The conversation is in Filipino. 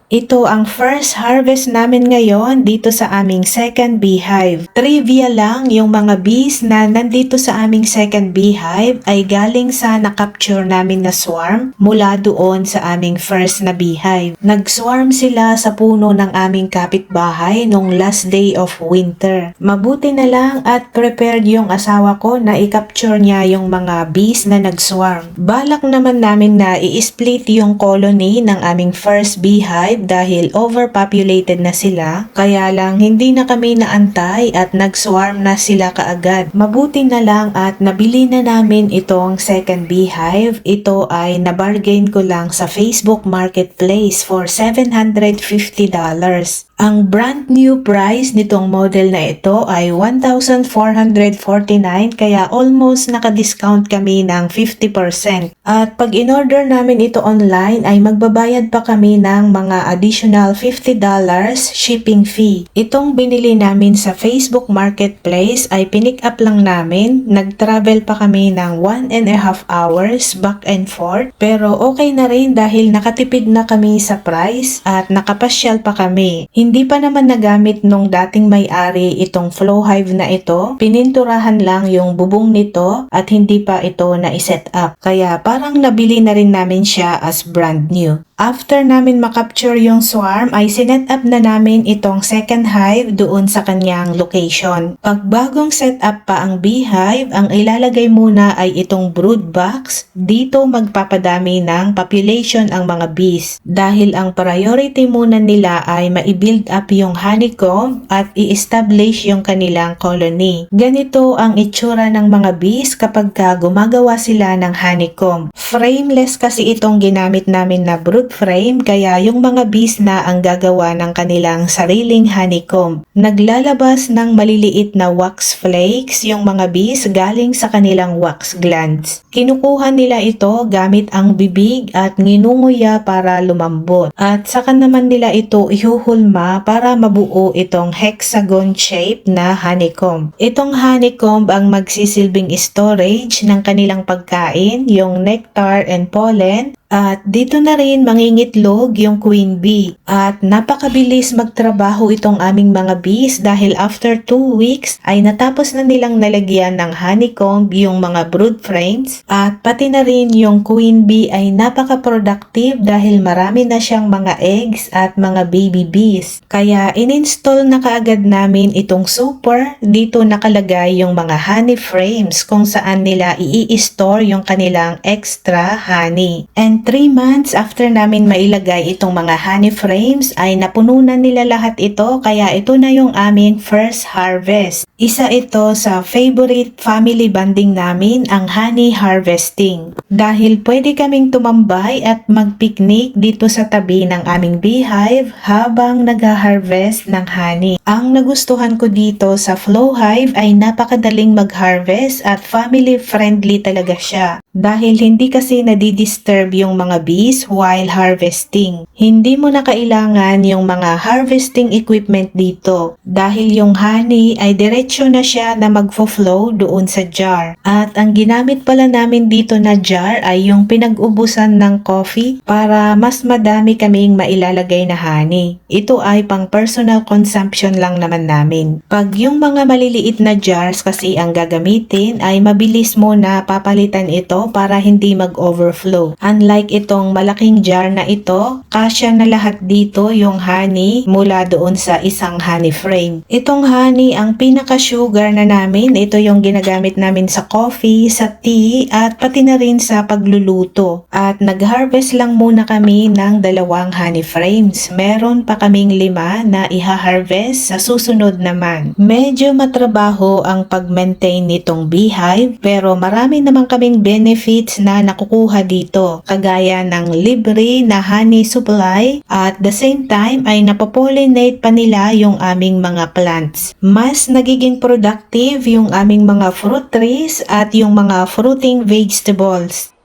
Ito ang first harvest namin ngayon dito sa aming second beehive. Trivia lang, yung mga bees na nandito sa aming second beehive ay galing sa nakapture namin na swarm mula doon sa aming first na beehive. Nag-swarm sila sa puno ng aming kapitbahay nung last day of winter. Mabuti na lang at prepared yung asawa ko na i-capture niya yung mga bees na nag-swarm. Balak naman namin na i-split yung colony ng aming first beehive dahil overpopulated na sila, kaya lang hindi na kami naantay at nag-swarm na sila kaagad. Mabuti na lang at nabili na namin itong second beehive. Ito ay nabargain ko lang sa Facebook Marketplace for $750. Ang brand new price nitong model na ito ay $1,449 kaya almost naka-discount kami ng 50%. At pag in-order namin ito online ay magbabayad pa kami ng mga additional $50 shipping fee. Itong binili namin sa Facebook Marketplace ay pinick up lang namin. Nag-travel pa kami ng 1.5 hours back and forth pero okay na rin dahil nakatipid na kami sa price at nakapasyal pa kami. Hindi pa naman nagamit nung dating may-ari itong flow hive na ito. Pininturahan lang yung bubong nito at hindi pa ito na-set up. Kaya parang nabili na rin namin siya as brand new. After namin makapture yung swarm ay sinet up na namin itong second hive doon sa kanyang location. Pag bagong set up pa ang beehive, ang ilalagay muna ay itong brood box. Dito magpapadami ng population ang mga bees. Dahil ang priority muna nila ay ma-build up yung honeycomb at i-establish yung kanilang colony. Ganito ang itsura ng mga bees kapag gumagawa sila ng honeycomb. Frameless kasi itong ginamit namin na brood frame kaya yung mga bees na ang gagawa ng kanilang sariling honeycomb. Naglalabas ng maliliit na wax flakes yung mga bees galing sa kanilang wax glands. Kinukuha nila ito gamit ang bibig at nginunguya para lumambot. At saka naman nila ito ihuhulma para mabuo itong hexagon shape na honeycomb. Itong honeycomb ang magsisilbing storage ng kanilang pagkain, yung nectar and pollen. At dito na rin mangingitlog yung queen bee. At napakabilis magtrabaho itong aming mga bees dahil after 2 weeks ay natapos na nilang nalagyan ng honeycomb yung mga brood frames. At pati na rin yung queen bee ay napaka-productive dahil marami na siyang mga eggs at mga baby bees. Kaya in-install na kaagad namin itong super. Dito nakalagay yung mga honey frames kung saan nila i-store yung kanilang extra honey. And 3 months after namin mailagay itong mga honey frames ay napuno na nila lahat ito kaya ito na yung aming first harvest. Isa ito sa favorite family bonding namin, ang honey harvesting. Dahil pwede kaming tumambay at mag-picnic dito sa tabi ng aming beehive habang nag-harvest ng honey. Ang nagustuhan ko dito sa flow hive ay napakadaling mag-harvest at family friendly talaga siya. Dahil hindi kasi nadidisturb yung mga bees while harvesting. Hindi mo na kailangan yung mga harvesting equipment dito dahil yung honey ay diretsyo na siya na magfo-flow doon sa jar. At ang ginamit pala namin dito na jar ay yung pinag-ubusan ng coffee para mas madami kaming mailalagay na honey. Ito ay pang personal consumption lang naman namin. Pag yung mga maliliit na jars kasi ang gagamitin ay mabilis mo na papalitan ito para hindi mag-overflow. Unlike itong malaking jar na ito, kasya na lahat dito yung honey mula doon sa isang honey frame. Itong honey ang pinaka-sugar na namin. Ito yung ginagamit namin sa coffee, sa tea, at pati na rin sa pagluluto. At nag-harvest lang muna kami ng 2 honey frames. Meron pa kaming 5 na iha-harvest sa susunod naman. Medyo matrabaho ang pag-maintain nitong beehive pero marami naman kaming benefits na nakukuha dito. Kagaya ng libre na honey supply at the same time ay napopollinate pa nila yung aming mga plants. Mas nagiging productive yung aming mga fruit trees at yung mga fruiting vegetables.